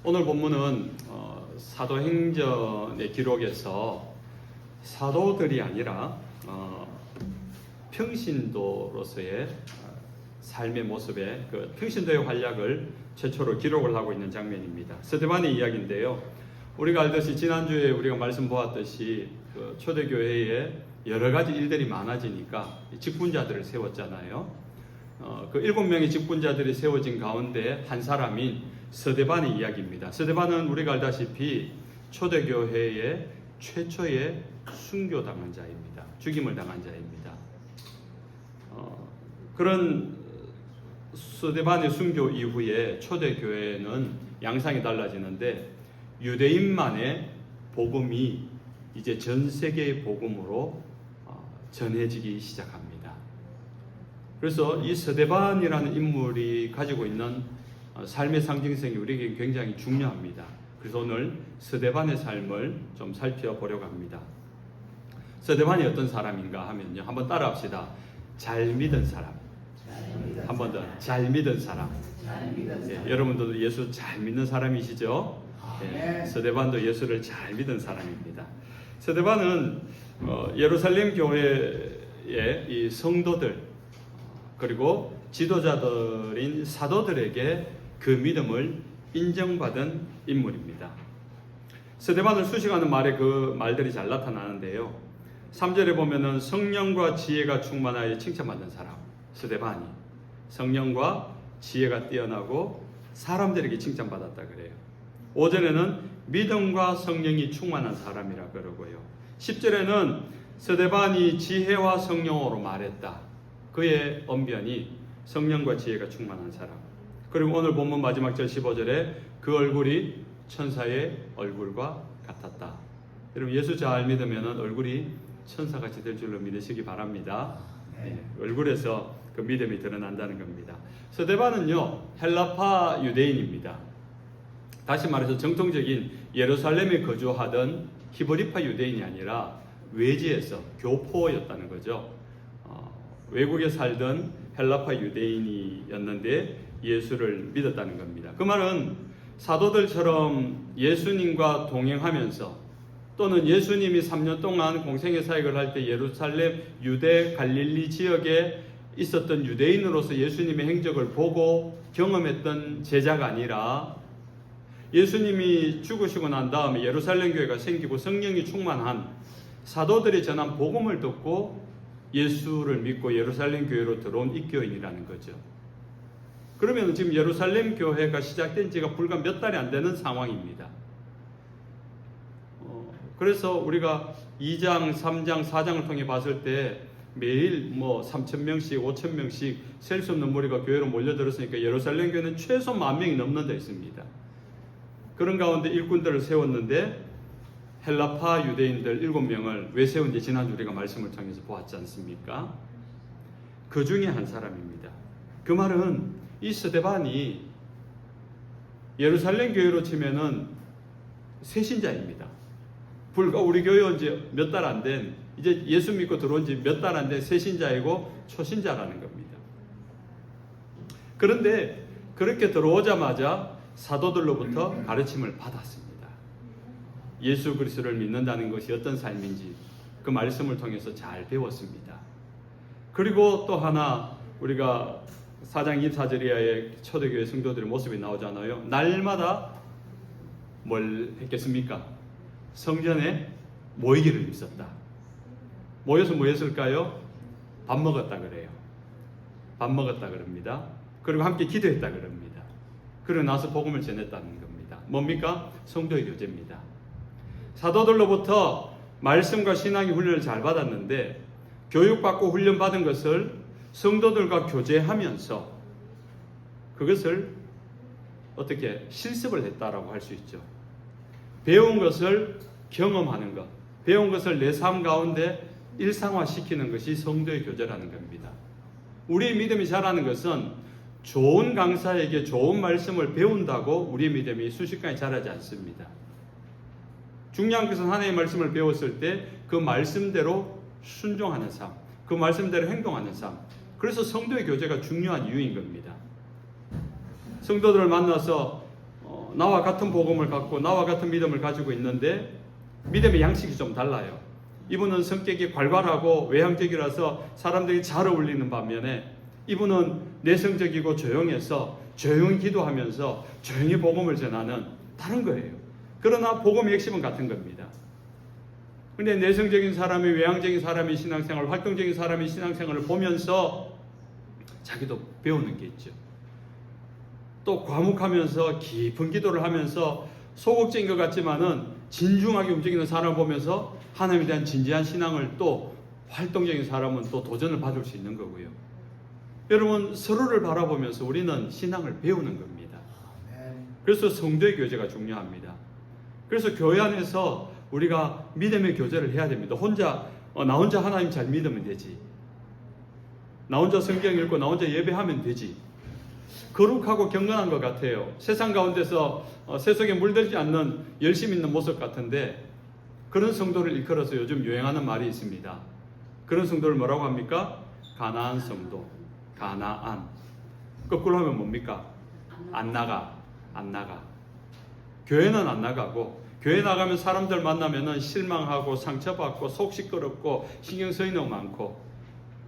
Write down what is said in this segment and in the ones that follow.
오늘 본문은 사도행전의 기록에서 사도들이 아니라 평신도로서의 삶의 모습에 그 평신도의 활약을 최초로 기록을 하고 있는 장면입니다. 스데반의 이야기인데요. 우리가 알듯이 지난주에 우리가 말씀 보았듯이 그 초대교회에 여러 가지 일들이 많아지니까 직분자들을 세웠잖아요. 그 7명의 직분자들이 세워진 가운데 한 사람인 스데반의 이야기입니다. 스데반은 우리가 알다시피 초대교회의 최초의 순교당한 자입니다. 죽임을 당한 자입니다. 그런 스데반의 순교 이후에 초대교회는 양상이 달라지는데 유대인만의 복음이 이제 전 세계의 복음으로 전해지기 시작합니다. 그래서 이 스데반이라는 인물이 가지고 있는 삶의 상징성이 우리에게 굉장히 중요합니다. 그래서 오늘 스데반의 삶을 좀 살펴보려고 합니다. 스데반이 어떤 사람인가 하면요, 한번 따라합시다. 잘 믿은 사람. 한 번 더. 잘 믿은 사람. 예, 여러분들도 예수 잘 믿는 사람이시죠? 예, 스데반도 예수를 잘 믿은 사람입니다. 스데반은 예루살렘 교회의 이 성도들 그리고 지도자들인 사도들에게 그 믿음을 인정받은 인물입니다. 스데반을 수식하는 말에 그 말들이 잘 나타나는데요. 3절에 보면은 성령과 지혜가 충만하여 칭찬받는 사람, 스데반이 성령과 지혜가 뛰어나고 사람들에게 칭찬받았다 그래요. 5절에는 믿음과 성령이 충만한 사람이라 그러고요. 10절에는 스데반이 지혜와 성령으로 말했다. 그의 언변이 성령과 지혜가 충만한 사람. 그리고 오늘 본문 마지막 절 15절에 그 얼굴이 천사의 얼굴과 같았다. 여러분 예수 잘 믿으면 얼굴이 천사같이 될 줄로 믿으시기 바랍니다. 네, 얼굴에서 그 믿음이 드러난다는 겁니다. 스데반은요 헬라파 유대인입니다. 다시 말해서 정통적인 예루살렘에 거주하던 히브리파 유대인이 아니라 외지에서 교포였다는 거죠. 외국에 살던 헬라파 유대인이었는데 예수를 믿었다는 겁니다. 그 말은 사도들처럼 예수님과 동행하면서 또는 예수님이 3년 동안 공생애 사역을 할 때 예루살렘, 유대, 갈릴리 지역에 있었던 유대인으로서 예수님의 행적을 보고 경험했던 제자가 아니라 예수님이 죽으시고 난 다음에 예루살렘 교회가 생기고 성령이 충만한 사도들이 전한 복음을 듣고 예수를 믿고 예루살렘 교회로 들어온 입교인이라는 거죠. 그러면 지금 예루살렘 교회가 시작된 지가 불과 몇 달이 안 되는 상황입니다. 그래서 우리가 2장, 3장, 4장을 통해 봤을 때 매일 3,000명씩, 5,000명씩 셀 수 없는 무리가 교회로 몰려들었으니까 예루살렘 교회는 최소 10,000명이 넘는 데 있습니다. 그런 가운데 일꾼들을 세웠는데 헬라파 유대인들 7명을 왜 세운지 지난주 우리가 말씀을 통해서 보았지 않습니까? 그 중에 한 사람입니다. 그 말은 이 스데반이 예루살렘 교회로 치면은 새신자입니다. 불과 우리 교회 온 지 몇 달 안 된, 이제 예수 믿고 들어온 지 몇 달 안 된 새신자이고 초신자라는 겁니다. 그런데 그렇게 들어오자마자 사도들로부터 가르침을 받았습니다. 예수 그리스도를 믿는다는 것이 어떤 삶인지 그 말씀을 통해서 잘 배웠습니다. 그리고 또 하나 우리가 4장 24절 이하의 초대교회 성도들의 모습이 나오잖아요. 날마다 뭘 했겠습니까? 성전에 모이기를 있었다. 모여서 뭐 했을까요? 밥 먹었다 그래요. 밥 먹었다 그럽니다. 그리고 함께 기도했다 그럽니다. 그러고 나서 복음을 전했다는 겁니다. 뭡니까? 성도의 교제입니다. 사도들로부터 말씀과 신앙의 훈련을 잘 받았는데 교육받고 훈련받은 것을 성도들과 교제하면서 그것을 어떻게 실습을 했다라고 할 수 있죠. 배운 것을 경험하는 것, 배운 것을 내 삶 가운데 일상화시키는 것이 성도의 교제라는 겁니다. 우리의 믿음이 자라는 것은 좋은 강사에게 좋은 말씀을 배운다고 우리의 믿음이 순식간에 자라지 않습니다. 중요한 것은 하나님의 말씀을 배웠을 때 그 말씀대로 순종하는 삶, 그 말씀대로 행동하는 삶. 그래서 성도의 교제가 중요한 이유인 겁니다. 성도들을 만나서 나와 같은 복음을 갖고 나와 같은 믿음을 가지고 있는데 믿음의 양식이 좀 달라요. 이분은 성격이 괄괄하고 외향적이라서 사람들이 잘 어울리는 반면에 이분은 내성적이고 조용해서 조용히 기도하면서 조용히 복음을 전하는 다른 거예요. 그러나 복음의 핵심은 같은 겁니다. 근데 내성적인 사람이, 외향적인 사람이 신앙생활, 활동적인 사람이 신앙생활을 보면서 자기도 배우는 게 있죠. 또 과묵하면서 깊은 기도를 하면서 소극적인 것 같지만은 진중하게 움직이는 사람을 보면서 하나님에 대한 진지한 신앙을, 또 활동적인 사람은 또 도전을 받을 수 있는 거고요. 여러분, 서로를 바라보면서 우리는 신앙을 배우는 겁니다. 그래서 성도의 교제가 중요합니다. 그래서 교회 안에서 우리가 믿음의 교제를 해야 됩니다. 나 혼자 하나님 잘 믿으면 되지. 나 혼자 성경 읽고 나 혼자 예배하면 되지. 거룩하고 경건한 것 같아요. 세상 가운데서 세속에 물들지 않는 열심 있는 모습 같은데, 그런 성도를 일컬어서 요즘 유행하는 말이 있습니다. 그런 성도를 뭐라고 합니까? 가나안 성도. 가나안. 거꾸로 하면 뭡니까? 안 나가. 교회는 안 나가고, 교회 나가면 사람들 만나면은 실망하고 상처받고 속 시끄럽고 신경 쓰이는 거 많고,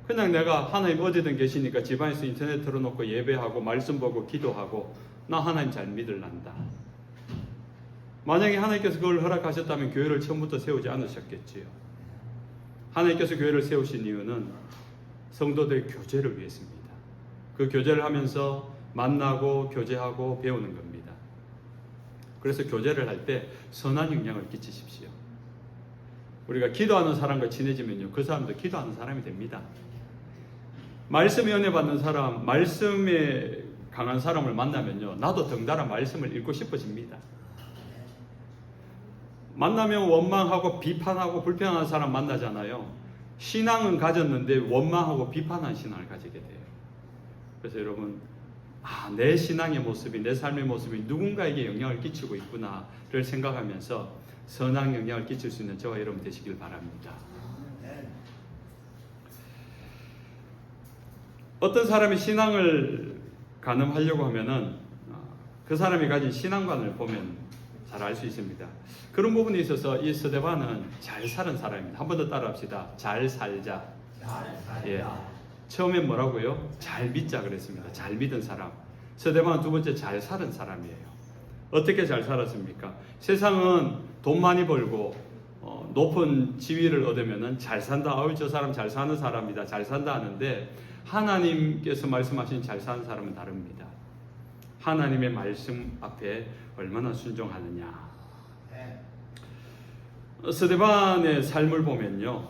그냥 내가 하나님 어디든 계시니까 집안에서 인터넷 틀어놓고 예배하고 말씀 보고 기도하고 나 하나님 잘 믿을란다. 만약에 하나님께서 그걸 허락하셨다면 교회를 처음부터 세우지 않으셨겠지요. 하나님께서 교회를 세우신 이유는 성도들의 교제를 위해서입니다. 그 교제를 하면서 만나고 교제하고 배우는 겁니다. 그래서 교제를 할 때 선한 영향을 끼치십시오. 우리가 기도하는 사람과 친해지면요, 그 사람도 기도하는 사람이 됩니다. 말씀에 은혜 받는 사람, 말씀에 강한 사람을 만나면요, 나도 덩달아 말씀을 읽고 싶어집니다. 만나면 원망하고 비판하고 불평하는 사람 만나잖아요. 신앙은 가졌는데 원망하고 비판하는 신앙을 가지게 돼요. 그래서 여러분, 내 신앙의 모습이, 내 삶의 모습이 누군가에게 영향을 끼치고 있구나를 생각하면서 선한 영향을 끼칠 수 있는 저와 여러분 되시길 바랍니다. 어떤 사람이 신앙을 가늠하려고 하면은 그 사람이 가진 신앙관을 보면 잘 알 수 있습니다. 그런 부분에 있어서 이 스데반은 잘 사는 사람입니다. 한 번 더 따라합시다. 잘 살자. 예. 처음엔 뭐라고요? 잘 믿자 그랬습니다. 잘 믿은 사람. 스데반은 두 번째 잘 사는 사람이에요. 어떻게 잘 살았습니까? 세상은 돈 많이 벌고 높은 지위를 얻으면은 잘 산다. 저 사람 잘 사는 사람이다. 잘 산다 하는데, 하나님께서 말씀하신 잘 사는 사람은 다릅니다. 하나님의 말씀 앞에 얼마나 순종하느냐. 스데반의 삶을 보면요,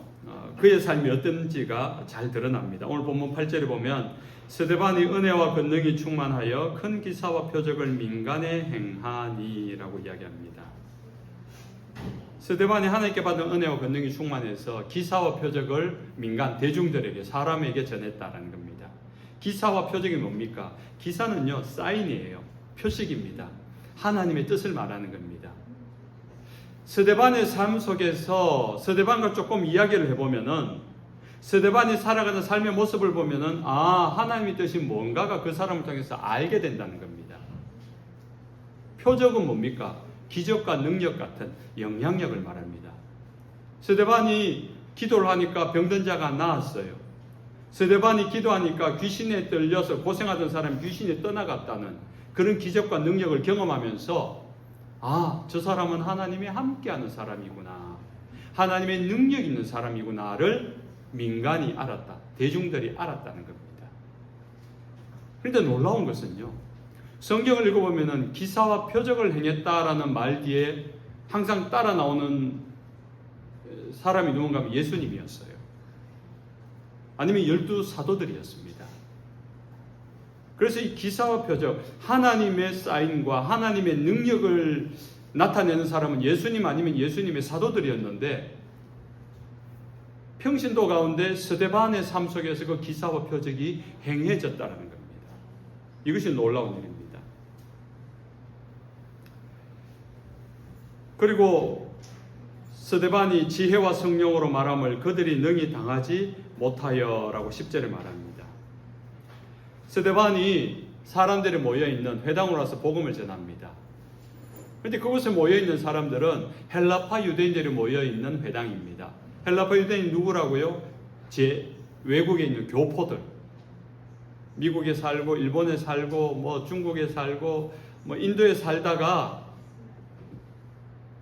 그의 삶이 어떤지가 잘 드러납니다. 오늘 본문 8절에 보면 스데반이 은혜와 권능이 충만하여 큰 기사와 표적을 민간에 행하니라고 이야기합니다. 스데반이 하나님께 받은 은혜와 권능이 충만해서 기사와 표적을 민간, 대중들에게, 사람에게 전했다라는 겁니다. 기사와 표적이 뭡니까? 기사는요, 사인이에요. 표식입니다. 하나님의 뜻을 말하는 겁니다. 스데반의 삶 속에서 스데반과 조금 이야기를 해보면은, 스데반이 살아가는 삶의 모습을 보면은, 하나님의 뜻이 뭔가가 그 사람을 통해서 알게 된다는 겁니다. 표적은 뭡니까? 기적과 능력 같은 영향력을 말합니다. 스데반이 기도를 하니까 병든 자가 나았어요. 스데반이 기도하니까 귀신에 떨려서 고생하던 사람이 귀신이 떠나갔다는 그런 기적과 능력을 경험하면서, 저 사람은 하나님이 함께하는 사람이구나, 하나님의 능력 있는 사람이구나를 민간이 알았다, 대중들이 알았다는 겁니다. 그런데 놀라운 것은요, 성경을 읽어보면 기사와 표적을 행했다라는 말 뒤에 항상 따라 나오는 사람이 누군가 하면 예수님이었어요. 아니면 12사도들이었습니다. 그래서 이 기사와 표적, 하나님의 사인과 하나님의 능력을 나타내는 사람은 예수님 아니면 예수님의 사도들이었는데, 평신도 가운데 스데반의 삶 속에서 그 기사와 표적이 행해졌다는 겁니다. 이것이 놀라운 일입니다. 그리고 스데반이 지혜와 성령으로 말함을 그들이 능히 당하지 못하여라고 10절에 말합니다. 스데반이 사람들이 모여있는 회당으로 와서 복음을 전합니다. 그런데 그곳에 모여있는 사람들은 헬라파 유대인들이 모여있는 회당입니다. 헬라파 유대인이 누구라고요? 외국에 있는 교포들. 미국에 살고 일본에 살고 뭐 중국에 살고 뭐 인도에 살다가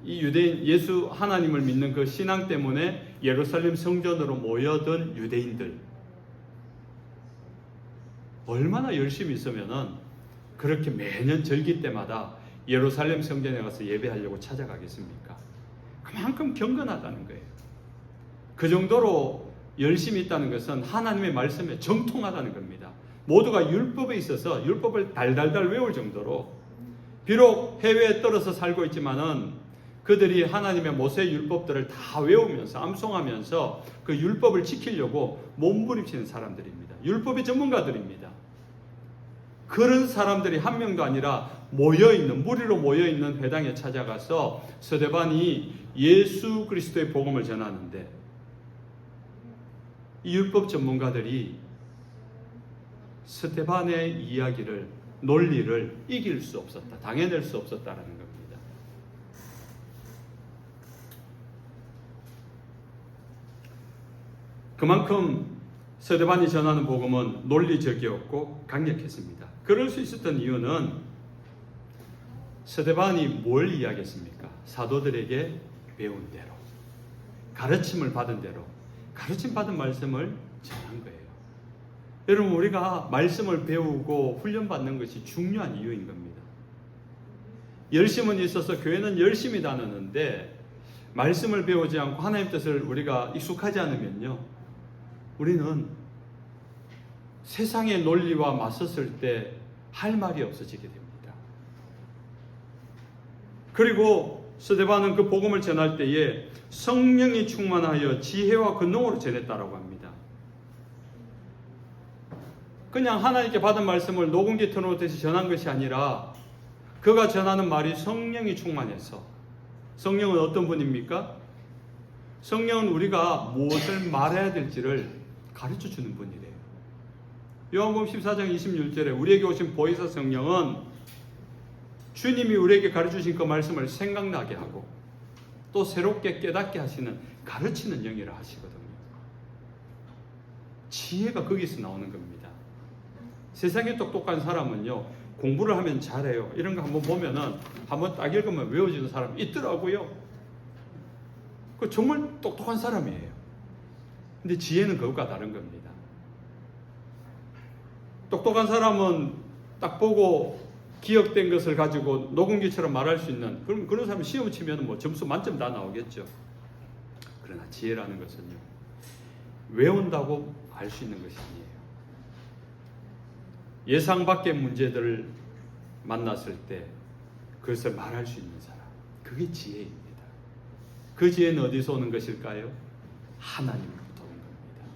이 유대인 예수 하나님을 믿는 그 신앙 때문에 예루살렘 성전으로 모여든 유대인들. 얼마나 열심히 있으면은 그렇게 매년 절기 때마다 예루살렘 성전에 가서 예배하려고 찾아가겠습니까? 그만큼 경건하다는 거예요. 그 정도로 열심히 있다는 것은 하나님의 말씀에 정통하다는 겁니다. 모두가 율법에 있어서 율법을 달달달 외울 정도로, 비록 해외에 떨어져 살고 있지만은 그들이 하나님의 모세 율법들을 다 외우면서 암송하면서 그 율법을 지키려고 몸부림치는 사람들입니다. 율법의 전문가들입니다. 그런 사람들이 한 명도 아니라 무리로 모여있는 회당에 찾아가서 스데반이 예수 그리스도의 복음을 전하는데, 이 율법 전문가들이 스데반의 이야기를, 논리를 이길 수 없었다, 당해낼 수 없었다라는 겁니다. 그만큼 스데반이 전하는 복음은 논리적이었고 강력했습니다. 그럴 수 있었던 이유는 스데반이 뭘 이야기했습니까? 사도들에게 배운 대로, 가르침을 받은 대로, 가르침 받은 말씀을 전한 거예요. 여러분, 우리가 말씀을 배우고 훈련받는 것이 중요한 이유인 겁니다. 열심은 있어서 교회는 열심히 다니는데 말씀을 배우지 않고 하나님 뜻을 우리가 익숙하지 않으면요, 우리는 세상의 논리와 맞섰을 때 할 말이 없어지게 됩니다. 그리고 스데반은 그 복음을 전할 때에 성령이 충만하여 지혜와 근능으로 전했다라고 합니다. 그냥 하나님께 받은 말씀을 녹음기 틀어놓듯이 전한 것이 아니라 그가 전하는 말이 성령이 충만해서. 성령은 어떤 분입니까? 성령은 우리가 무엇을 말해야 될지를 가르쳐 주는 분이래요. 요한복음 14장 26절에 우리에게 오신 보혜사 성령은 주님이 우리에게 가르쳐 주신 그 말씀을 생각나게 하고 또 새롭게 깨닫게 하시는, 가르치는 영이라 하시거든요. 지혜가 거기서 나오는 겁니다. 세상에 똑똑한 사람은요, 공부를 하면 잘해요. 이런 거 한번 보면은 한번 딱 읽으면 외워지는 사람이 있더라고요. 그 정말 똑똑한 사람이에요. 근데 지혜는 그것과 다른 겁니다. 똑똑한 사람은 딱 보고 기억된 것을 가지고 녹음기처럼 말할 수 있는, 그런 사람이 시험 치면 뭐 점수 만점 다 나오겠죠. 그러나 지혜라는 것은요, 외운다고 알 수 있는 것이 아니에요. 예상 밖의 문제들을 만났을 때 그것을 말할 수 있는 사람, 그게 지혜입니다. 그 지혜는 어디서 오는 것일까요? 하나님으로부터 오는 겁니다.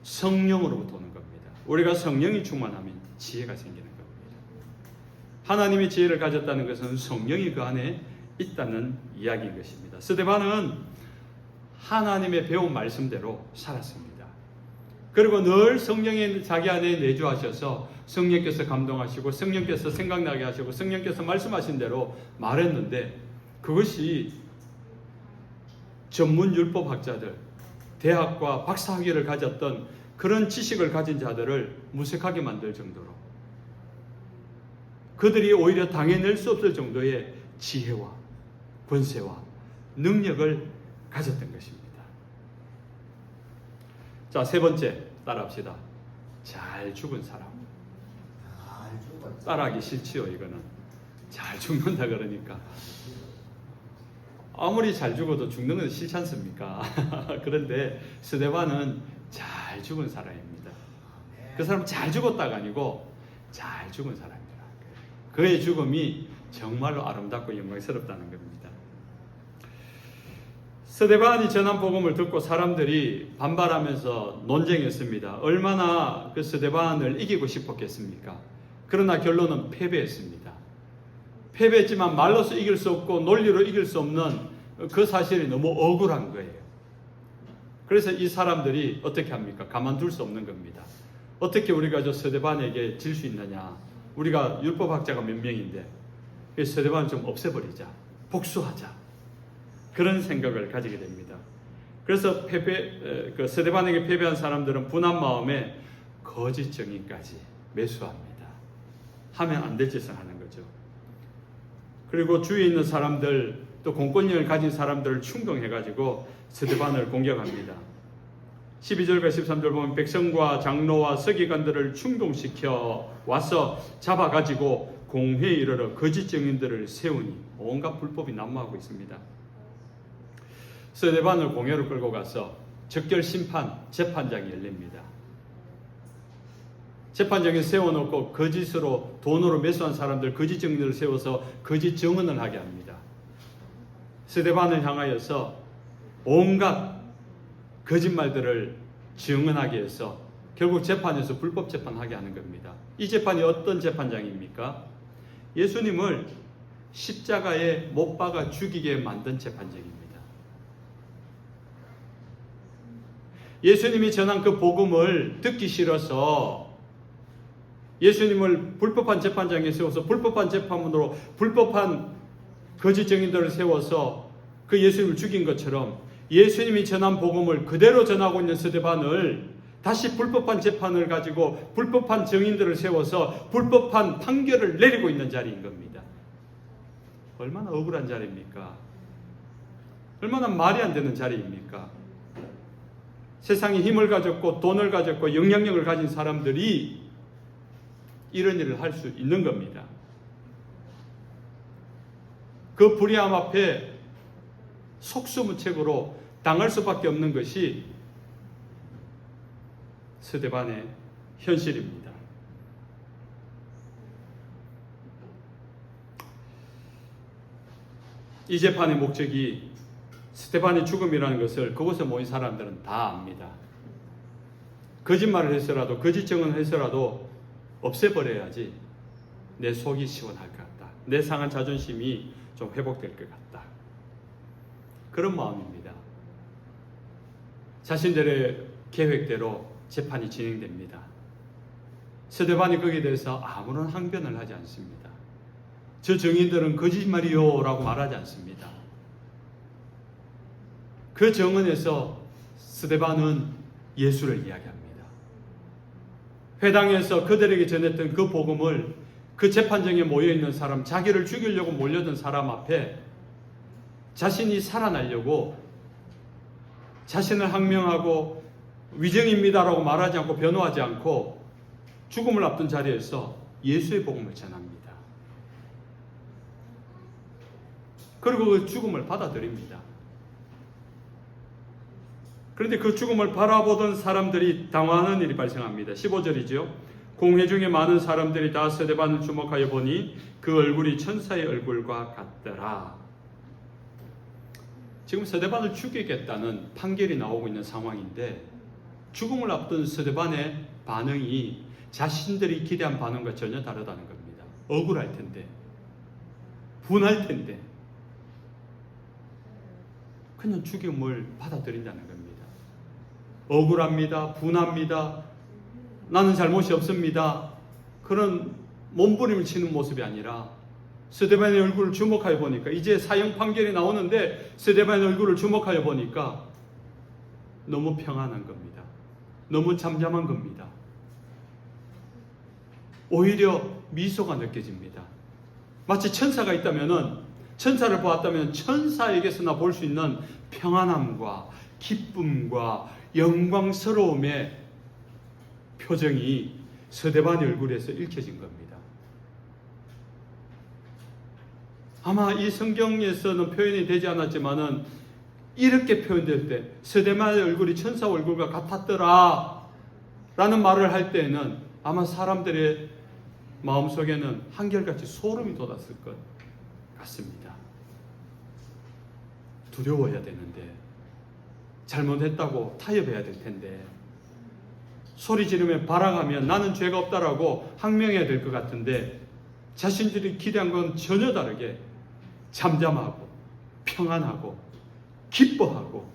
성령으로부터 오는 겁니다. 우리가 성령이 충만하면 지혜가 생기는 겁니다. 하나님의 지혜를 가졌다는 것은 성령이 그 안에 있다는 이야기인 것입니다. 스데반은 하나님의 배운 말씀대로 살았습니다. 그리고 늘 성령이 자기 안에 내주하셔서 성령께서 감동하시고 성령께서 생각나게 하시고 성령께서 말씀하신 대로 말했는데, 그것이 전문 율법학자들, 대학과 박사학위를 가졌던 그런 지식을 가진 자들을 무색하게 만들 정도로, 그들이 오히려 당해낼 수 없을 정도의 지혜와 권세와 능력을 가졌던 것입니다. 자, 세 번째 따라합시다. 잘 죽은 사람. 따라하기 싫지요. 이거는 잘 죽는다 그러니까 아무리 잘 죽어도 죽는 건 싫지 않습니까? 그런데 스데반은 잘 죽은 사람입니다. 그 사람은 잘 죽었다가 아니고 잘 죽은 사람입니다. 그의 죽음이 정말로 아름답고 영광스럽다는 겁니다. 스데반이 전한 복음을 듣고 사람들이 반발하면서 논쟁했습니다. 얼마나 그 스데반을 이기고 싶었겠습니까? 그러나 결론은 패배했습니다. 패배했지만 말로서 이길 수 없고 논리로 이길 수 없는 그 사실이 너무 억울한 거예요. 그래서 이 사람들이 어떻게 합니까? 가만둘 수 없는 겁니다. 어떻게 우리가 저 스데반에게 질 수 있느냐? 우리가 율법학자가 몇 명인데 이 스데반을 좀 없애버리자, 복수하자, 그런 생각을 가지게 됩니다. 그래서 스데반에게 패배한 사람들은 분한 마음에 거짓 증인까지 매수합니다. 하면 안 될 짓을 하는 거죠. 그리고 주위에 있는 사람들, 또 공권력을 가진 사람들을 충동해가지고 스데반을 공격합니다. 12절과 13절 보면 백성과 장로와 서기관들을 충동시켜 와서 잡아가지고 공회에 이르러 거짓 증인들을 세우니, 온갖 불법이 난무하고 있습니다. 스데반을 공회로 끌고 가서 적결 심판 재판장이 열립니다. 재판장에 세워놓고 거짓으로 돈으로 매수한 사람들, 거짓 증인들을 세워서 거짓 증언을 하게 합니다. 스데반을 향하여서 온갖 거짓말들을 증언하게 해서 결국 재판에서 불법 재판하게 하는 겁니다. 이 재판이 어떤 재판장입니까? 예수님을 십자가에 못 박아 죽이게 만든 재판장입니다. 예수님이 전한 그 복음을 듣기 싫어서 예수님을 불법한 재판장에 세워서 불법한 재판으로 불법한 거짓 증인들을 세워서 그 예수님을 죽인 것처럼, 예수님이 전한 복음을 그대로 전하고 있는 스데반을 다시 불법한 재판을 가지고 불법한 증인들을 세워서 불법한 판결을 내리고 있는 자리인 겁니다. 얼마나 억울한 자리입니까? 얼마나 말이 안 되는 자리입니까? 세상에 힘을 가졌고 돈을 가졌고 영향력을 가진 사람들이 이런 일을 할 수 있는 겁니다. 그 불의함 앞에 속수무책으로 당할 수밖에 없는 것이 스데반의 현실입니다. 이 재판의 목적이 스데반의 죽음이라는 것을 그곳에 모인 사람들은 다 압니다. 거짓말을 해서라도, 거짓 증언을 해서라도 없애버려야지 내 속이 시원할 것 같다, 내 상한 자존심이 좀 회복될 것 같다, 그런 마음입니다. 자신들의 계획대로 재판이 진행됩니다. 스데반이 거기에 대해서 아무런 항변을 하지 않습니다. 저 증인들은 거짓말이요 라고 말하지 않습니다. 그 정언에서 스데반은 예수를 이야기합니다. 회당에서 그들에게 전했던 그 복음을 그 재판정에 모여있는 사람, 자기를 죽이려고 몰려든 사람 앞에 자신이 살아나려고 자신을 항명하고 위증입니다라고 말하지 않고 변호하지 않고 죽음을 앞둔 자리에서 예수의 복음을 전합니다. 그리고 그 죽음을 받아들입니다. 그런데 그 죽음을 바라보던 사람들이 당황하는 일이 발생합니다. 15절이죠. 공회 중에 많은 사람들이 다 스데반을 주목하여 보니 그 얼굴이 천사의 얼굴과 같더라. 지금 스데반을 죽이겠다는 판결이 나오고 있는 상황인데, 죽음을 앞둔 스데반의 반응이 자신들이 기대한 반응과 전혀 다르다는 겁니다. 억울할 텐데, 분할 텐데 그냥 죽임을 받아들인다는 겁니다. 억울합니다. 분합니다. 나는 잘못이 없습니다. 그런 몸부림을 치는 모습이 아니라 스데반의 얼굴을 주목하여 보니까, 이제 사형 판결이 나오는데 스데반의 얼굴을 주목하여 보니까 너무 평안한 겁니다. 너무 잠잠한 겁니다. 오히려 미소가 느껴집니다. 마치 천사가 있다면은, 천사를 보았다면 천사에게서나 볼 수 있는 평안함과 기쁨과 영광스러움의 표정이 스데반의 얼굴에서 읽혀진 겁니다. 아마 이 성경에서는 표현이 되지 않았지만은 이렇게 표현될 때, 스데반의 얼굴이 천사 얼굴과 같았더라 라는 말을 할 때에는 아마 사람들의 마음속에는 한결같이 소름이 돋았을 것 같습니다. 두려워해야 되는데, 잘못했다고 타협해야 될 텐데, 소리 지르며 발악하면 나는 죄가 없다라고 항명해야 될 것 같은데, 자신들이 기대한 건 전혀 다르게 잠잠하고 평안하고 기뻐하고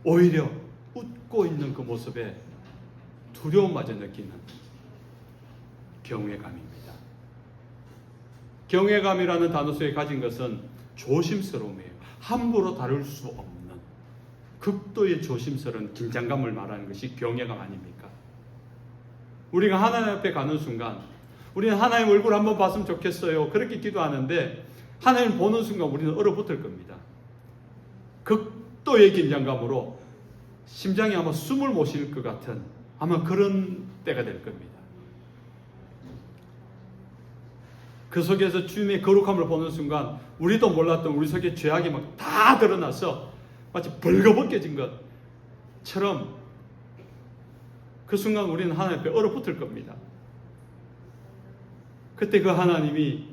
오히려 웃고 있는 그 모습에 두려움마저 느끼는 경외감입니다. 경외감이라는 단어 속에 가진 것은 조심스러움이에요. 함부로 다룰 수 없는 극도의 조심스러운 긴장감을 말하는 것이 경외감 아닙니까? 우리가 하나님 앞에 가는 순간 우리는 하나님 얼굴 한번 봤으면 좋겠어요. 그렇게 기도하는데 하나님 보는 순간 우리는 얼어붙을 겁니다. 극도의 긴장감으로 심장이 아마 숨을 못 쉴 것 같은 아마 그런 때가 될 겁니다. 그 속에서 주님의 거룩함을 보는 순간 우리도 몰랐던 우리 속에 죄악이 막 다 드러나서 마치 벌거벗겨진 것처럼 그 순간 우리는 하나님 앞에 얼어붙을 겁니다. 그때 그 하나님이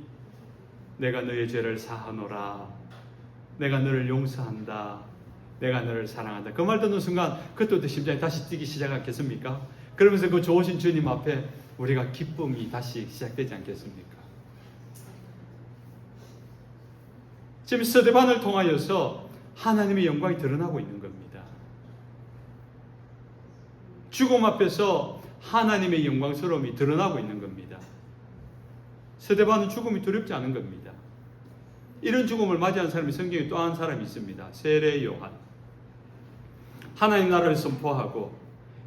내가 너의 죄를 사하노라, 내가 너를 용서한다, 내가 너를 사랑한다, 그 말 듣는 순간 그때부터 심장이 다시 뛰기 시작하겠습니까? 그러면서 그 좋으신 주님 앞에 우리가 기쁨이 다시 시작되지 않겠습니까? 지금 스데반을 통하여서 하나님의 영광이 드러나고 있는 겁니다. 죽음 앞에서 하나님의 영광스러움이 드러나고 있는 겁니다. 스데반은 죽음이 두렵지 않은 겁니다. 이런 죽음을 맞이한 사람이 성경에 또 한 사람이 있습니다. 세례 요한. 하나님 나라를 선포하고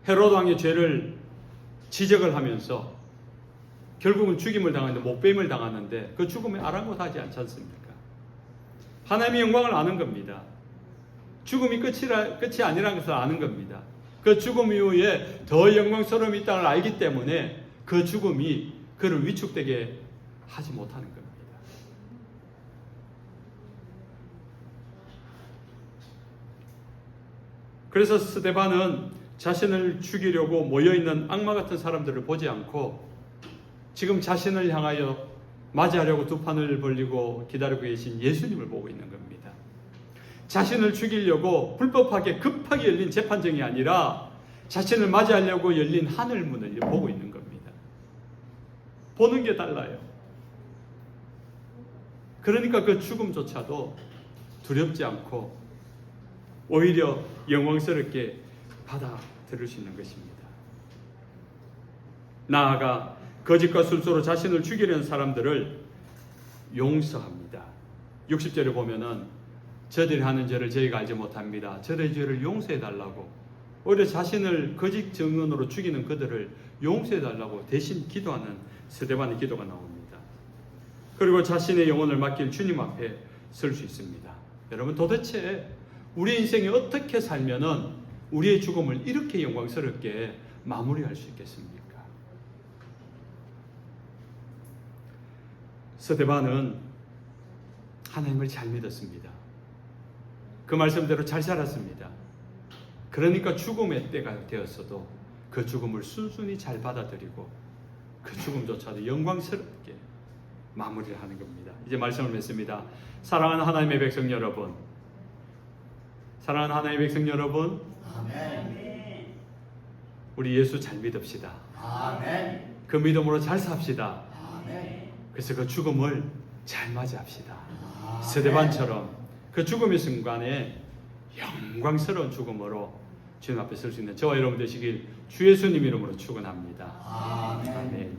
헤로드 왕의 죄를 지적을 하면서 결국은 죽임을 당하는데, 목배임을 당하는데 그 죽음에 아랑곳하지 않지 않습니까? 하나님의 영광을 아는 겁니다. 죽음이 끝이 아니라는 것을 아는 겁니다. 그 죽음 이후에 더 영광스러움이 있다는 걸 알기 때문에 그 죽음이 그를 위축되게 하지 못하는 겁니다. 그래서 스데반은 자신을 죽이려고 모여있는 악마 같은 사람들을 보지 않고 지금 자신을 향하여 맞이하려고 두 판을 벌리고 기다리고 계신 예수님을 보고 있는 겁니다. 자신을 죽이려고 불법하게 급하게 열린 재판정이 아니라 자신을 맞이하려고 열린 하늘문을 보고 있는 겁니다. 보는 게 달라요. 그러니까 그 죽음조차도 두렵지 않고 오히려 영광스럽게 받아들일 수 있는 것입니다. 나아가 거짓과 술수로 자신을 죽이려는 사람들을 용서합니다. 60절에 보면은 저들이 하는 죄를 저희가 알지 못합니다. 저들의 죄를 용서해달라고, 오히려 자신을 거짓 증언으로 죽이는 그들을 용서해달라고 대신 기도하는 스데반의 기도가 나옵니다. 그리고 자신의 영혼을 맡길 주님 앞에 설 수 있습니다. 여러분, 도대체 우리 인생에 어떻게 살면은 우리의 죽음을 이렇게 영광스럽게 마무리할 수 있겠습니까? 스데반은 하나님을 잘 믿었습니다. 그 말씀대로 잘 살았습니다. 그러니까 죽음의 때가 되었어도 그 죽음을 순순히 잘 받아들이고 그 죽음조차도 영광스럽게 마무리를 하는 겁니다. 이제 말씀을 맺습니다. 사랑하는 하나님의 백성 여러분, 사랑하는 하나님의 백성 여러분, 아멘. 우리 예수 잘 믿읍시다. 아멘. 그 믿음으로 잘 삽시다. 아멘. 그래서 그 죽음을 잘 맞이합시다. 아멘. 스데반처럼 그 죽음의 순간에 영광스러운 죽음으로 주님 앞에 설 수 있는 저와 여러분 되시길 주 예수님 이름으로 축원합니다. 아멘. 아멘.